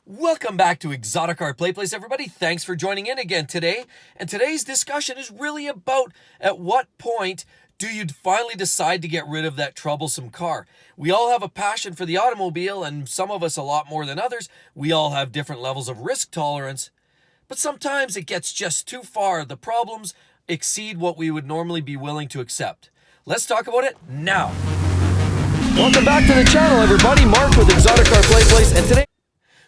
Welcome back to exoticcarplayplace, everybody. Thanks for joining in again today. And today's discussion is really about at what point do you finally decide to get rid of that troublesome car? We all have a passion for the automobile, and some of us a lot more than others. We all have different levels of risk tolerance, but sometimes it gets just too far. The problems exceed what we would normally be willing to accept. Let's talk about it now. Welcome back to the channel, everybody. Mark with exoticcarplayplace, and today...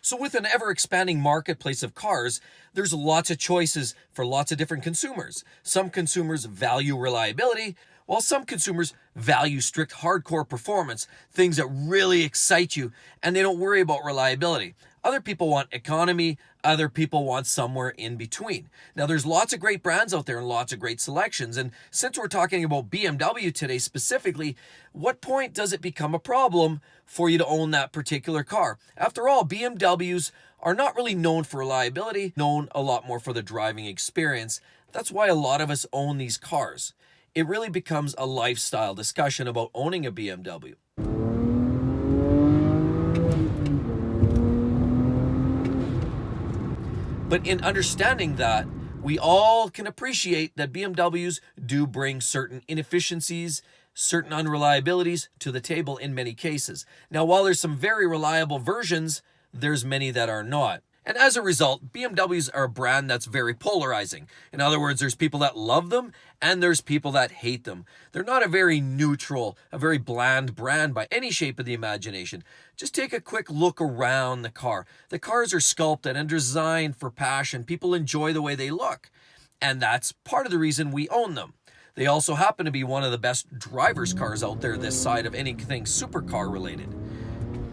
So with an ever-expanding marketplace of cars, there's lots of choices for lots of different consumers. Some consumers value reliability, while some consumers value strict hardcore performance, things that really excite you, and they don't worry about reliability. Other people want economy, other people want somewhere in between. Now, there's lots of great brands out there and lots of great selections, and since we're talking about BMW today specifically, what point does it become a problem for you to own that particular car? After all, BMWs are not really known for reliability, known a lot more for the driving experience. That's why a lot of us own these cars. It really becomes a lifestyle discussion about owning a BMW. But in understanding that, we all can appreciate that BMWs do bring certain inefficiencies, certain unreliabilities to the table in many cases. Now, while there's some very reliable versions, there's many that are not. And as a result, BMWs are a brand that's very polarizing. In other words, there's people that love them and there's people that hate them. They're not a very neutral, a very bland brand by any shape of the imagination. Just take a quick look around the car. The cars are sculpted and designed for passion. People enjoy the way they look. And that's part of the reason we own them. They also happen to be one of the best driver's cars out there this side of anything supercar related.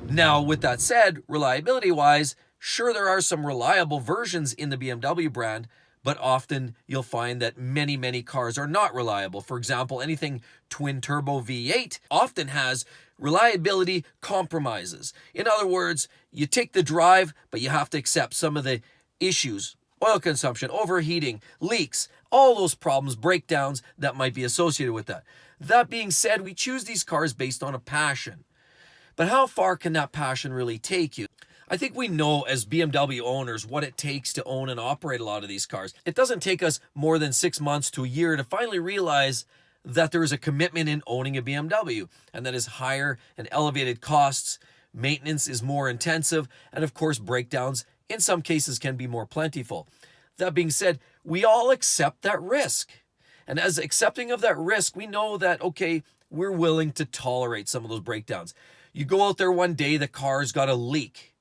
Now, with that said, reliability-wise, sure, there are some reliable versions in the BMW brand, but often you'll find that many cars are not reliable. For example, anything twin-turbo V8 often has reliability compromises. In other words, you take the drive, but you have to accept some of the issues: oil consumption, overheating, leaks, all those problems, breakdowns that might be associated with that. That being said, we choose these cars based on a passion. But how far can that passion really take you? I think we know as BMW owners what it takes to own and operate a lot of these cars. It doesn't take us more than 6 months to a year to finally realize that there is a commitment in owning a BMW, and that is higher and elevated costs, maintenance is more intensive, and of course breakdowns in some cases can be more plentiful. That being said, we all accept that risk. And as accepting of that risk, we know that, okay, we're willing to tolerate some of those breakdowns. You go out there one day, the car's got a leak.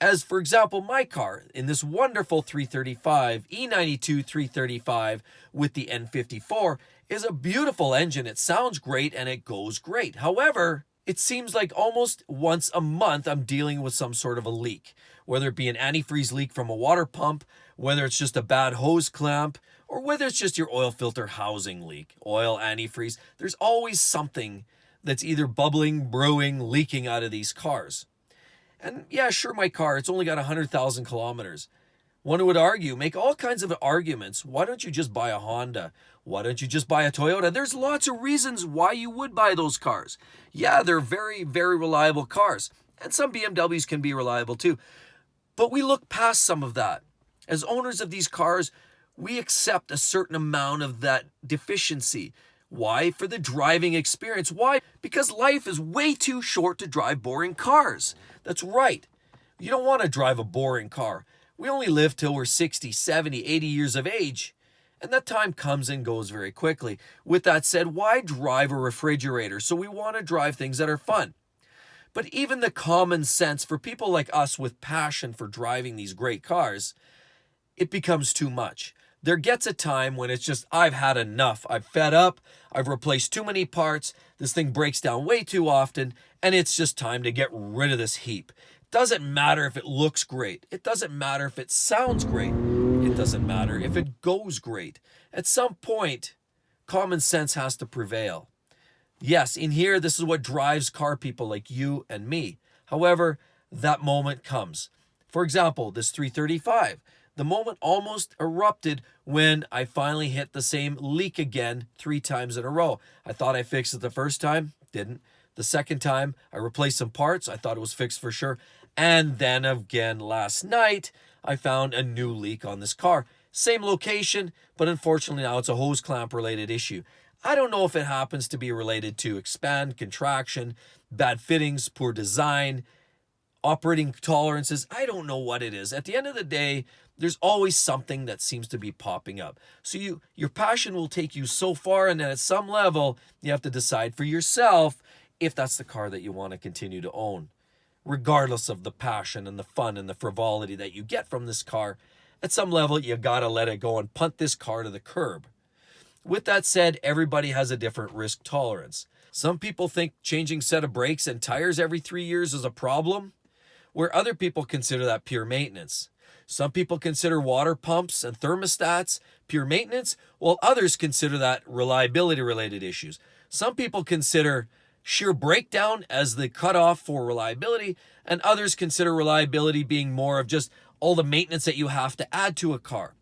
As for example, my car in this wonderful 335, E92 335 with the N54 is a beautiful engine. It sounds great and it goes great. However, it seems like almost once a month I'm dealing with some sort of a leak, whether it be an antifreeze leak from a water pump, whether it's just a bad hose clamp, or whether it's just your oil filter housing leak, oil, antifreeze. There's always something that's either bubbling, brewing, leaking out of these cars. And yeah, sure, my car, it's only got 100,000 kilometers. One would argue, make all kinds of arguments. Why don't you just buy a Honda? Why don't you just buy a Toyota? There's lots of reasons why you would buy those cars. Yeah, they're very reliable cars. And some BMWs can be reliable too. But we look past some of that. As owners of these cars, we accept a certain amount of that deficiency. Why? For the driving experience. Why? Because life is way too short to drive boring cars. That's right. You don't want to drive a boring car. We only live till we're 60, 70, 80 years of age. And that time comes and goes very quickly. With that said, why drive a refrigerator? So we want to drive things that are fun. But even the common sense for people like us with passion for driving these great cars, it becomes too much. There gets a time when it's just, I've had enough. I've fed up. I've replaced too many parts. This thing breaks down way too often. And it's just time to get rid of this heap. It doesn't matter if it looks great. It doesn't matter if it sounds great. It doesn't matter if it goes great. At some point, common sense has to prevail. Yes, in here, this is what drives car people like you and me. However, that moment comes. For example, this 335. The moment almost erupted when I finally hit the same leak again 3 times in a row. I thought I fixed it the first time, didn't. The second time, I replaced some parts. I thought it was fixed for sure. And then again last night, I found a new leak on this car. Same location, but unfortunately now it's a hose clamp related issue. I don't know if it happens to be related to expand, contraction, bad fittings, poor design, operating tolerances. I don't know what it is. At the end of the day, there's always something that seems to be popping up. So your passion will take you so far, and then at some level, you have to decide for yourself if that's the car that you want to continue to own. Regardless of the passion and the fun and the frivolity that you get from this car, at some level, you gotta let it go and punt this car to the curb. With that said, everybody has a different risk tolerance. Some people think changing set of brakes and tires every 3 years is a problem, where other people consider that pure maintenance. Some people consider water pumps and thermostats pure maintenance, while others consider that reliability-related issues. Some people consider sheer breakdown as the cutoff for reliability, and others consider reliability being more of just all the maintenance that you have to add to a car.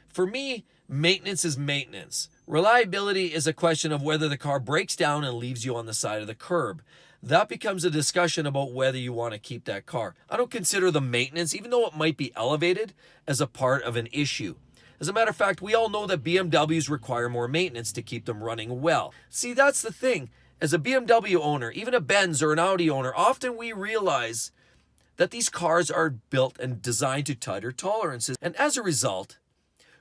For me, maintenance is maintenance. Reliability is a question of whether the car breaks down and leaves you on the side of the curb. That becomes a discussion about whether you want to keep that car. I don't consider the maintenance, even though it might be elevated, as a part of an issue. As a matter of fact, we all know that BMWs require more maintenance to keep them running well. See, that's the thing. As a BMW owner, even a Benz or an Audi owner, often we realize that these cars are built and designed to tighter tolerances. And as a result,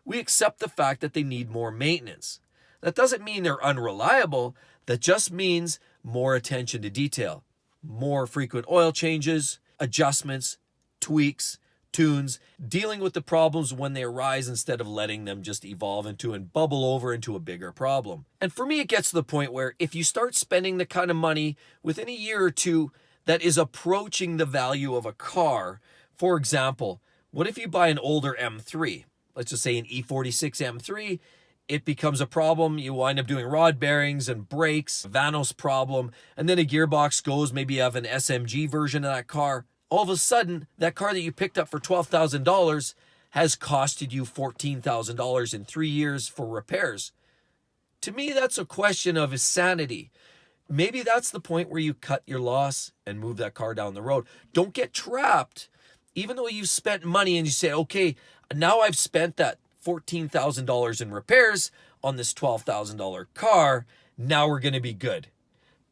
we accept the fact that they need more maintenance. That doesn't mean they're unreliable. That just means more attention to detail, more frequent oil changes, adjustments, tweaks, tunes, dealing with the problems when they arise instead of letting them just evolve into and bubble over into a bigger problem. And for me, it gets to the point where if you start spending the kind of money within a year or two that is approaching the value of a car, for example, what if you buy an older M3? Let's just say an E46 M3, it becomes a problem. You wind up doing rod bearings and brakes, Vanos problem, and then a gearbox goes, maybe you have an SMG version of that car. All of a sudden, that car that you picked up for $12,000 has costed you $14,000 in 3 years for repairs. To me, that's a question of sanity. Maybe that's the point where you cut your loss and move that car down the road. Don't get trapped. Even though you've spent money and you say, okay, now I've spent that $14,000 in repairs on this $12,000 car, now we're going to be good.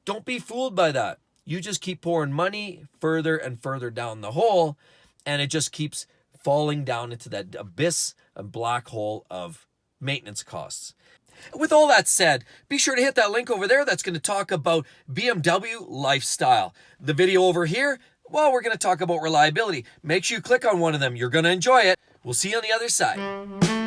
Don't be fooled by that. You just keep pouring money further and further down the hole, and it just keeps falling down into that abyss and black hole of maintenance costs. With all that said, be sure to hit that link over there that's going to talk about BMW lifestyle. The video over here, well, we're going to talk about reliability. Make sure you click on one of them. You're going to enjoy it. We'll see you on the other side.